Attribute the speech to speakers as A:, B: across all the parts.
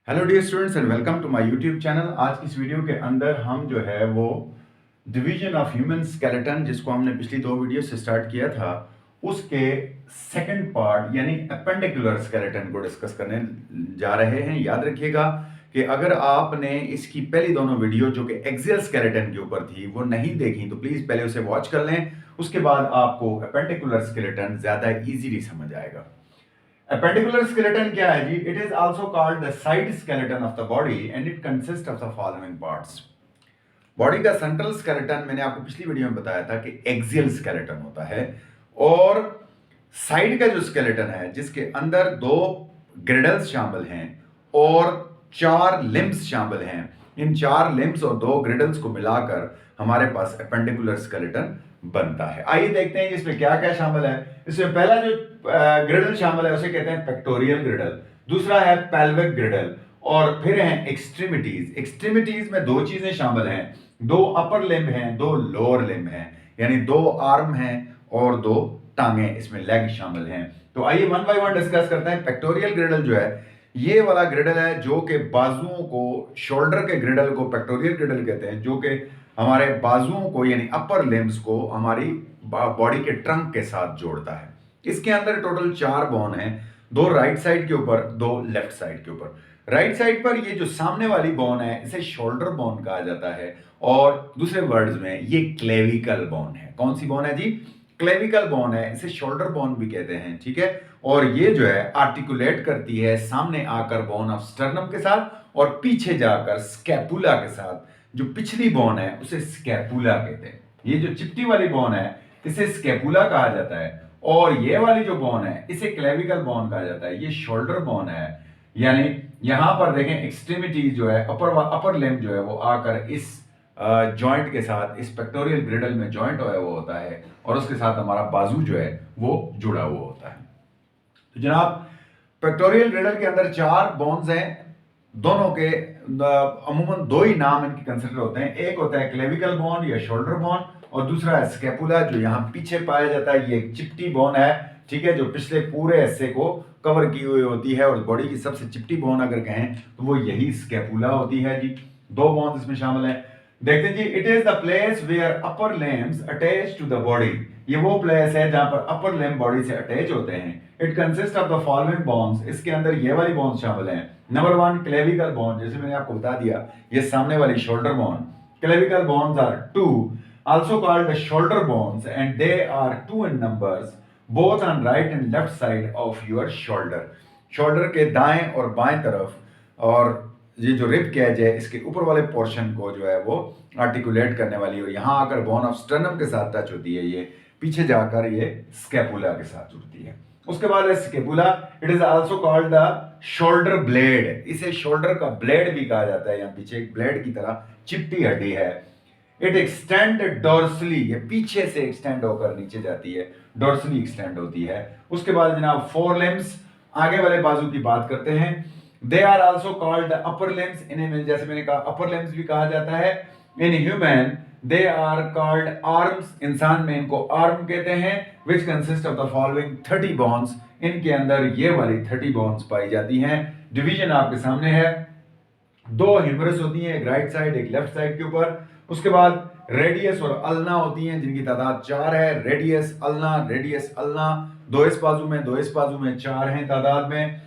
A: Hello dear students and welcome to my YouTube channel. आज की इस वीडियो के अंदर हम जो है वो डिवीजन ऑफ ह्यूमन स्केलेटन, जिसको हमने पिछली दो वीडियो से स्टार्ट किया था, उसके सेकंड पार्ट यानी अपेंडिकुलर स्केलेटन को डिस्कस करने जा रहे हैं। याद रखिएगा कि अगर आपने इसकी पहली दोनों वीडियो जो कि एक्सियल स्केलेटन के ऊपर थी वो नहीं देखी तो प्लीज पहले उसे वॉच कर लें, उसके बाद आपको अपेंडिकुलर स्केलेटन ज्यादा इजीली समझ आएगा। Appendicular skeleton क्या है जी? It is also called the side skeleton of the body and it consists of the following parts. Body का सेंट्रल स्केलेटन मैंने आपको पिछली वीडियो में बताया था कि एक्सियल स्केलेटन होता है, और साइड का जो स्केलेटन है जिसके अंदर दो ग्रिडल्स शामिल हैं और चार लिम्स शामिल हैं, इन चार लिम्स और दो ग्रिडल्स को मिलाकर हमारे पास अपेंडिकुलर स्केलेटन बनता है। आइए देखते हैं इसमें क्या क्या शामिल है। इसमें पहला जो ग्रिडल शामिल है उसे कहते हैं पेक्टोरियल ग्रिडल, दूसरा है पेल्विक ग्रिडल, और फिर हैं एक्सट्रीमिटीज। एक्सट्रीमिटीज में दो चीजें शामिल हैं, दो अपर लिम्ब हैं, दो लोअर लिम्ब हैं, यानी दो आर्म हैं और दो टांगे, इसमें लेग शामिल हैं। तो आइए वन बाय वन डिस्कस करते हैं। पेक्टोरियल ग्रिडल जो है ये वाला ग्रिडल है जो कि बाजुओं को, शोल्डर के ग्रिडल को पेक्टोरियल ग्रिडल कहते हैं, जो कि हमारे बाजुओं को यानी अपर लिम्स को हमारी बॉडी के ट्रंक के साथ जोड़ता है। इसके अंदर टोटल चार बोन हैं, दो राइट साइड के ऊपर, दो लेफ्ट साइड के ऊपर। राइट साइड पर ये जो सामने वाली बोन है इसे शोल्डर बोन कहा जाता है, और दूसरे वर्ड्स में ये क्लेविकल बोन है। कौन सी बोन है जी? क्लेविकल बोन है, इसे शोल्डर बोन भी कहते हैं, ठीक है। और ये जो है आर्टिकुलेट करती है सामने आकर बोन ऑफ स्टर्नम के साथ और पीछे जाकर स्कैपुला के साथ। जो पिछली बोन है उसे स्कैपुला कहते हैं। ये जो चिपटी वाली बोन है इसे स्कैपुला कहा जाता है, और ये वाली जो बोन है इसे क्लेविकल बोन कहा जाता है। ये शोल्डर बोन है, यानी यहां पर देखें एक्सट्रीमिटी जो है, अपर लिम्ब जो है वो आकर इस जॉइंट के साथ, इस पेक्टोरियल ग्रिडल में जॉइंट होया हुआ होता है, और उसके साथ हमारा बाजू जो है वो जुड़ा हुआ होता है। तो जनाब, पेक्टोरियल ग्रिडल के अंदर चार बोन्स हैं, दोनों के अमूमन दो ही नाम इनके कंसिडर होते हैं। एक होता है क्लेविकल बोन या शोल्डर बोन, और दूसरा है स्कैपुला जो यहाँ पीछे पाया जाता है। ये एक चिपटी बोन है, ठीक है, जो पिछले पूरे हिस्से को कवर की हुई होती है, और बॉडी की सबसे चिपटी बोन अगर कहें तो वो यही स्कैपुला होती है जी। दो बोन्स इसमें शामिल हैं। देखते हैं जी, it is the place where upper limbs attach to the body. ये वो प्लेस है जहां पर अपर लिम्ब बॉडी से अटैच होते हैं। It consist of the following bones. इसके अंदर ये वाली बोन्स शामिल हैं। नंबर वन, क्लेविकल बोन, जैसे मैंने आपको बता दिया, ये सामने वाली shoulder bone. Clavicle bones are two, also called the shoulder bones, and they are two in numbers, both on right and left side of your shoulder. Shoulder के दाएं और बाएं तरफ, और ये जो रिब कैज है इसके ऊपर वाले पोर्शन को जो है वो आर्टिकुलेट करने वाली, और यहाँ आकर बोन ऑफ स्टर्नम के साथ टच होती है, ये पीछे जाकर ये स्कैपुला के साथ जुड़ती है। उसके बाद है scapula. It is also called the shoulder blade. इसे शोल्डर का ब्लेड भी कहा जाता है। यहाँ पीछे एक ब्लेड की तरह चिपटी हड्डी है। इट एक्सटेंड डोर्सली, ये पीछे से एक्सटेंड होकर नीचे जाती है, डोर्सली एक्सटेंड होती है। उसके बाद जनाब फोर लिम्स, आगे वाले बाजू की बात करते हैं। They are also called the upper limbs. इन्हें जैसे मैंने कहा अपर लिम्स भी कहा जाता है। In human they are called arms. इंसान में इनको आर्म कहते हैं। Which consist of the following 30 bones. इनके अंदर ये वाली 30 बोन्स पाई जाती हैं। डिवीजन आपके सामने है। दो ह्यूमरस होती हैं, एक राइट साइड एक लेफ्ट साइड के ऊपर। उसके बाद रेडियस और अल्ना होती हैं जिनकी तादाद 4 है। रेडियस अल्ना, रेडियस अल्ना, दो इस बाजू में दो इस बाजू में, 4 हैं तादाद में।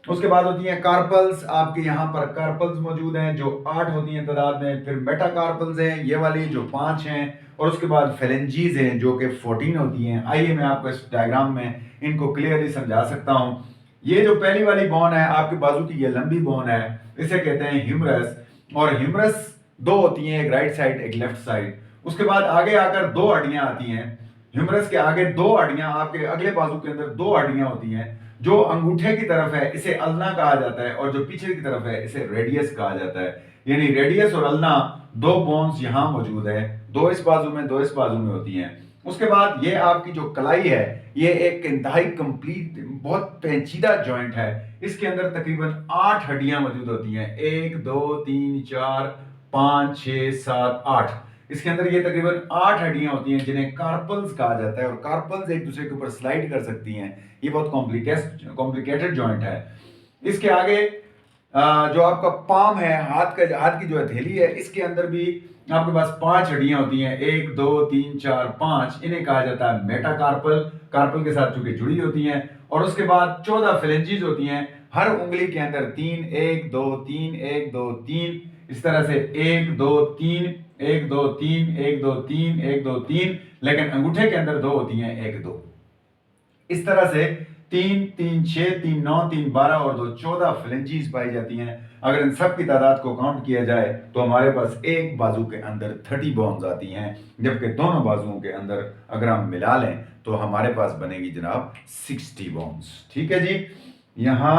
A: उसके बाद होती हैं कार्पल्स। आपके यहाँ पर कार्पल्स मौजूद हैं जो 8 होती हैं तादाद में। फिर मेटाकार्पल्स हैं ये वाली जो 5 हैं, और उसके बाद फेलेंजीज हैं जो कि 14 होती हैं। आइए मैं आपको इस डायग्राम में इनको क्लियरली समझा सकता हूं। ये जो पहली वाली बोन है आपके बाजू की, ये लंबी बोन है, इसे कहते हैं ह्यूमरस। और ह्यूमरस दो होती हैं, एक राइट साइड एक लेफ्ट साइड। उसके बाद आगे आकर दो हड्डियां आती हैं। ह्यूमरस के आगे दो हड्डियां, आपके अगले बाजू के अंदर दो हड्डियां होती हैं। जो अंगूठे की तरफ है इसे अल्ना कहा जाता है, और जो पीछे की तरफ है इसे रेडियस कहा जाता है। यानी रेडियस और अल्ना दो बोन्स यहां मौजूद है, दो इस बाजू में दो इस बाजू में होती हैं। उसके बाद ये आपकी जो कलाई है ये एक इंतहाई कंप्लीट, बहुत पेचीदा जॉइंट है। इसके अंदर तकरीबन 8 हड्डियां मौजूद होती हैं। 1 2 3 4 5 6 7 8। इसके अंदर ये तकरीबन 8 हड्डियां होती हैं जिन्हें कार्पल्स कहा जाता है, और कार्पल्स एक दूसरे के ऊपर स्लाइड कर सकती हैं। ये बहुत कॉम्प्लिकेटेड जॉइंट है। इसके आगे जो आपका पाम है, हाथ की जो हथेली है, इसके अंदर भी आपके पास 5 हड्डियां होती हैं, 1 2 3 4 5। इन्हें कहा जाता है मेटाकार्पल, कार्पल के साथ चूंकि जुड़ी होती हैं। और उसके बाद 14 फ्लेंजेस होती हैं, हर उंगली के अंदर 3, 1 2 3 1 2 3, इस तरह से 1 2 3 1 2 3 1 2 3 1 2 3, लेकिन अंगूठे के अंदर 2 होती हैं, 1 2। इस तरह से 3 3 6 3 9 3 12 और 2 14 फ्लेंजीज पाई जाती हैं। अगर इन सब की तादाद को काउंट किया जाए तो हमारे पास एक बाजू के अंदर 30 बोन्स आती हैं, जबकि दोनों बाजुओं के अंदर अगर हम मिला लें तो हमारे पास बनेगी जनाब 60 बोन्स। ठीक है जी। यहां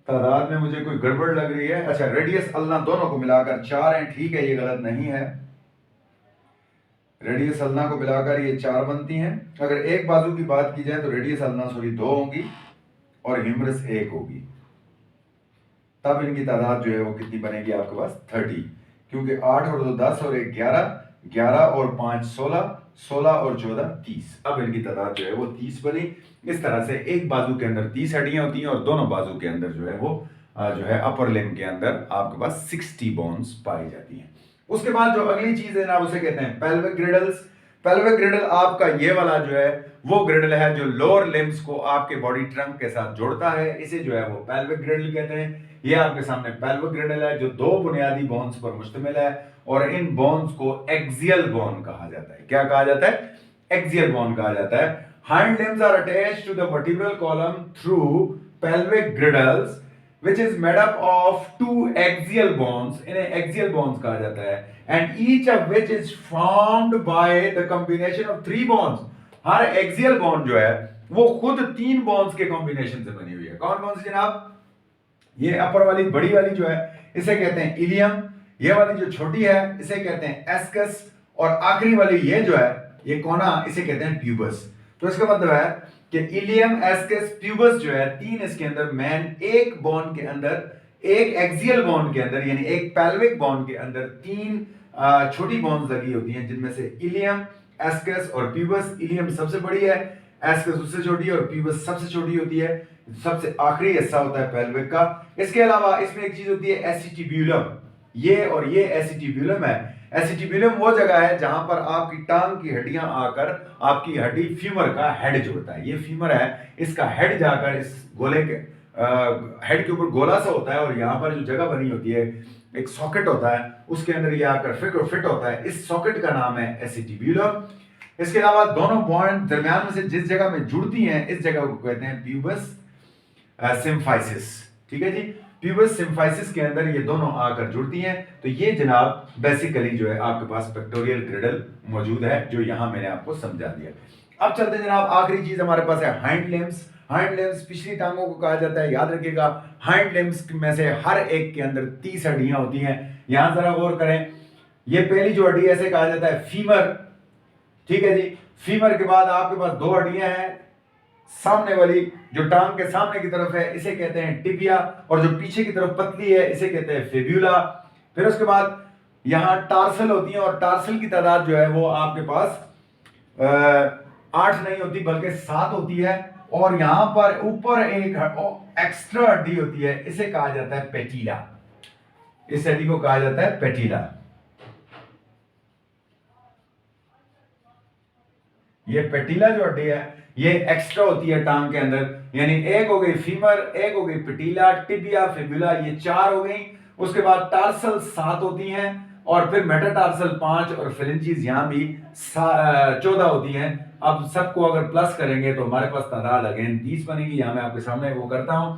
A: तादाद में मुझे कोई गड़बड़ लग रही है। अच्छा, रेडियस अल्ना दोनों को मिलाकर 4 हैं, ठीक है, ये गलत नहीं है। रेडियस अल्ना को मिलाकर ये 4 बनती हैं। अगर एक बाजू की बात की जाए तो रेडियस अल्ना 2 होंगी और ह्यूमरस 1 होगी। तब इनकी तादाद जो है वो कितनी बनेगी आपके पास 30, क्योंकि 8 और 2 10 और 1 11, 11 और 5 16, 16 और 14 30। अब इनकी तादाद जो है वो 30 बनी। इस तरह से एक बाजू के अंदर 30 हड्डियां होती हैं और दोनों बाजू के अंदर जो है वो जो है अपर लिम्ब के अंदर आपके पास 60 बोन्स पाई जाती हैं। उसके बाद जो अगली चीज है ना उसे कहते हैं पेल्विक ग्रिडल्स। पेल्विक ग्रिडल आपका ये वाला जो है वो ग्रिडल है जो लोअर लिम्स को आपके बॉडी ट्रंक के साथ जोड़ता है, इसे जो है वो पेल्विक ग्रिडल कहते हैं। ये आपके सामने पेल्विक ग्रिडल है जो 2 बुनियादी बोन्स पर मुश्तमिल है और इन बोन्स को एक्सियल बोन कहा जाता है। क्या कहा जाता है? एक्सियल बोन कहा जाता है। Hind limbs are attached to the vertebral column through pelvic girdles which is made up of 2 axial bones, इन्हें axial bones कहा जाता है, and each of which is formed by the combination of 3 bones। Her axial bone जो है वो खुद 3 bones के combination से बनी हुई है। कौन कौन सी जनाब? ये अपर वाली बड़ी वाली जो है इसे कहते हैं इलियम, ये वाली जो छोटी है इसे कहते हैं एस्कस, और आखिरी वाली ये जो है ये कोना इसे कहते हैं प्यूबस। तो इसका मतलब है कि इलियम, एस्कस, प्यूबस जो है 3 इसके अंदर मैन, एक बोन के अंदर, एक एक्सियल बोन के अंदर यानी एक पेल्विक बोन के अंदर 3 छोटी बोन्स लगी होती हैं, जिनमें से इलियम, एस्कस और प्यूबस। इलियम सबसे बड़ी है, एस्कस उससे छोटी है और प्यूबस सबसे छोटी होती है। सबसे आखिरी हिस्सा होता है पेल्विक का। इसके अलावा इसमें एक चीज होती है एसिटिब्यूलम। ये और ये एसिटिब्यूलम है। एसिटिब्यूलम वो जगह है जहां पर आपकी टांग की हड्डियां आकर आपकी हड्डी फीमर का हेड जोड़ता है। ये फीमर है, इसका हेड जाकर इस गोले के हेड के ऊपर गोला सा होता है और यहाँ पर जो जगह बनी होती है एक सॉकेट होता है, उसके अंदर ये आकर फिट होता है। इस सॉकेट का नाम है एसिटिब्यूलम। इसके अलावा दोनों बॉन्ड दरमियान में से जिस जगह में जुड़ती हैं इस जगह को कहते हैं प्यूबस सिम्फाइसिस। ठीक है जी। प्यूबस सिम्फाइसिस के अंदर ये दोनों आकर जुड़ती हैं। तो ये जनाब बेसिकली जो है आपके पास पेक्टोरियल ग्रिडल मौजूद है, जो यहां मैंने आपको समझा दिया। अब चलते हैं जनाब, आखिरी चीज हमारे पास है हाइंड लिम्स। हाइंड लिम्स पिछली टांगों को कहा जाता है, याद रखिएगा। हाइंड लिम्स में से हर एक के अंदर 30 हड्डियां होती हैं। यहां जरा गौर करें, ये पहली जो हड्डी ऐसे कहा जाता है फीमर। ठीक है जी। फीमर के बाद आपके पास 2 हड्डियां हैं, सामने वाली जो टांग के सामने की तरफ है इसे कहते हैं टिबिया, और जो पीछे की तरफ पतली है इसे कहते हैं फिब्यूला। फिर उसके बाद यहां टार्सल होती है और टार्सल की तादाद जो है वो आपके पास 8 नहीं होती बल्कि 7 होती है। और यहां पर ऊपर एक एक्स्ट्रा हड्डी होती है, इसे कहा जाता है पेटिला। इस हड्डी को कहा जाता है पेटिला। ये पेटिला जो हड्डी है ये एक्स्ट्रा होती है टांग के अंदर, यानी एक हो गई फीमर, एक हो गई पेटिला, टिबिया, फिब्यूला, ये 4 हो गई। उसके बाद टार्सल 7 होती हैं और फिर मेटाटार्सल 5 और फ्लेंजेस यहां भी 14 होती हैं। अब सबको अगर प्लस करेंगे तो हमारे पास तादाद अगेन 30 बनेगी। यहां मैं आपके सामने वो करता हूं।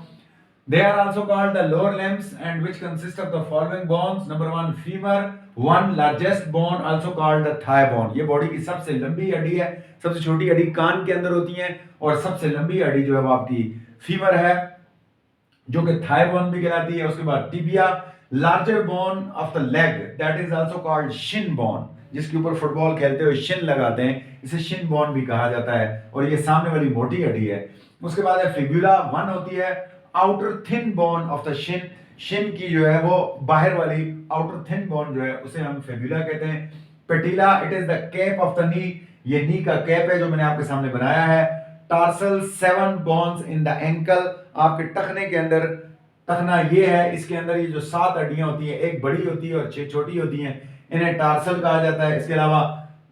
A: They are also called the lower limbs and which consist of the following bones. Number 1 femur, 1 largest bone also called the thigh bone. ये बॉडी की सबसे लंबी हड्डी है। सबसे छोटी हड्डी कान के अंदर होती है और सबसे लंबी हड्डी जो है वो आपकी फीमर है, जो कि थाई बोन भी कहलाती है। उसके बाद tibia, larger bone of the leg, that is also called Shin bone, जिसके ऊपर फुटबॉल खेलते हुए शिन लगाते हैं, इसे शिन बोन भी कहा जाता है। और ये सामने वाली मोटी हड्डी है। उसके बाद है फिब्यूला, 1 होती है। Outer thin bone of the Shin, Shin की जो है वो बाहर वाली आउटर थिन बोन जो है उसे हम फिब्यूला कहते हैं। Patella, it is the cap of the knee, ये नी का कैप है जो मैंने आपके सामने बनाया है। Tarsal 7 bones in the ankle, आपके टखने के अंदर, टखना ये है, इसके अंदर ये जो 7 हड्डियां होती हैं, एक बड़ी होती है और 6 छोटी होती हैं, इन्हें टार्सल कहा जाता है। इसके अलावा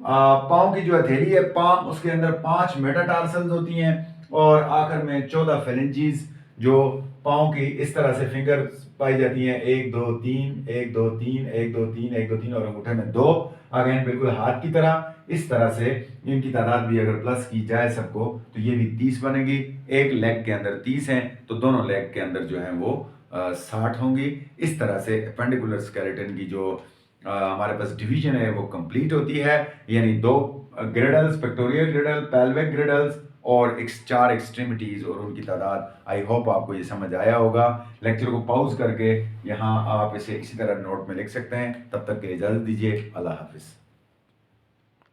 A: पाँव की जो हथेली है, पाम, उसके अंदर 5 मेटाटार्सल्स होती हैं और आखिर में 14 फेलेंजीज जो पाँव की इस तरह से फिंगर्स पाई जाती हैं, 1 2 3 1 2 3 1 2 3 1 2 3 और अंगूठे में 2, अगेन बिल्कुल हाथ की तरह। इस तरह से इनकी तादाद भी अगर प्लस की जाए सबको तो ये भी 30 बनेगी। एक लेग के अंदर 30 हैं तो दोनों लेग के अंदर जो है वो 60 होंगी। इस तरह से एपेंडिकुलर स्केलेटन की जो हमारे पास डिवीजन है वो कंप्लीट होती है, यानी 2 ग्रिडल्स, पेक्टोरियल ग्रिडल, पेल्विक ग्रिडल्स और 4 एक्सट्रीमिटीज और उनकी तादाद। आई होप आपको ये समझ आया होगा। लेक्चर को पॉज करके यहाँ आप इसे इसी तरह नोट में लिख सकते हैं। तब तक के लिए इजाज़त दीजिए। अल्लाह हाफिज़।